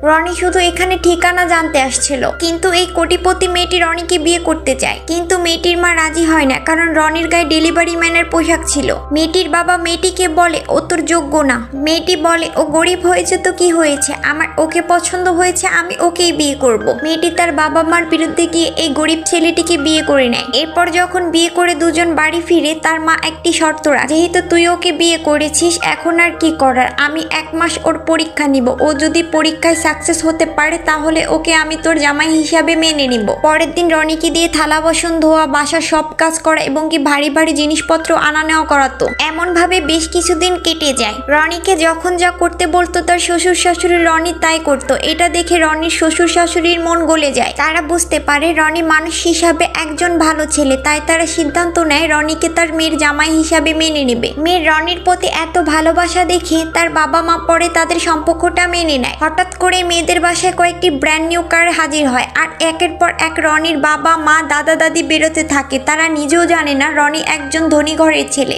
রনি শুধু এখানে ঠিকানা জানতে আসছিল, কিন্তু এই কোটিপতি মেয়েটি রনিকে বিয়ে করতে চায়, কিন্তু মেয়েটির মা রাজি হয় না, কারণ রনির গায়ে ডেলিভারি ম্যানের পোশাক ছিল। মেয়েটির বাবা মেয়েটিকে বলে ও তোর যোগ্য না। মেয়েটি বলে ও গরিব হয়েছে তো কি হয়েছে, আমার ওকে পছন্দ হয়েছে, আমি ওকেই বিয়ে করব। মেয়েটি তার বাবা মার বিরুদ্ধে গিয়ে এই গরিব ছেলেটিকে বিয়ে করে নেয়। এরপর যখন বিয়ে করে দুজন বাড়ি ফিরে, তার মা একটি শর্ত রাখে, যেহেতু তুই ওকে বিয়ে করেছিস, এখন আর কি করার, আমি 1 মাস ওর পরীক্ষা নিব, ও যদি পরীক্ষায় সাকসেস হতে পারে তাহলে ওকে আমি তোর জামাই হিসাবে মেনে নিব। পরের দিন রনিকে দিয়ে থালা বাসন ধোয়া, বাসার সব কাজ করা এবং কি ভারী ভারী জিনিসপত্র আনা নেওয়া করাতো। এমন ভাবে বেশ কিছুদিন কেটে যায়। রনিকে যখন যা করতে বলতো তার শ্বশুর শাশুড়ি রনি তাই করতো। এটা দেখে রনির শ্বশুর শাশুড়ির মন গলে যায়। তারা বুঝতে পারে রনি মানুষ হিসাবে একজন ভালো ছেলে, তাই তারা সিদ্ধান্ত নেয় রনিকে তার মেয়ের জামাই হিসাবে মেনে নেবে। মেয়ের রনির প্রতি এত ভালোবাসা দেখে তার বাবা মা পরে তাদের সম্পর্কটা মেনে নেয়। হঠাৎ করে মেয়েদের বাসায় কয়েকটি ব্র্যান্ড নিউ কার হাজির হয়, আর একের পর এক রনির বাবা মা দাদা দাদি বেরোতে থাকে। তারা নিজেও জানে না রনি একজন ধনী ঘরের ছেলে।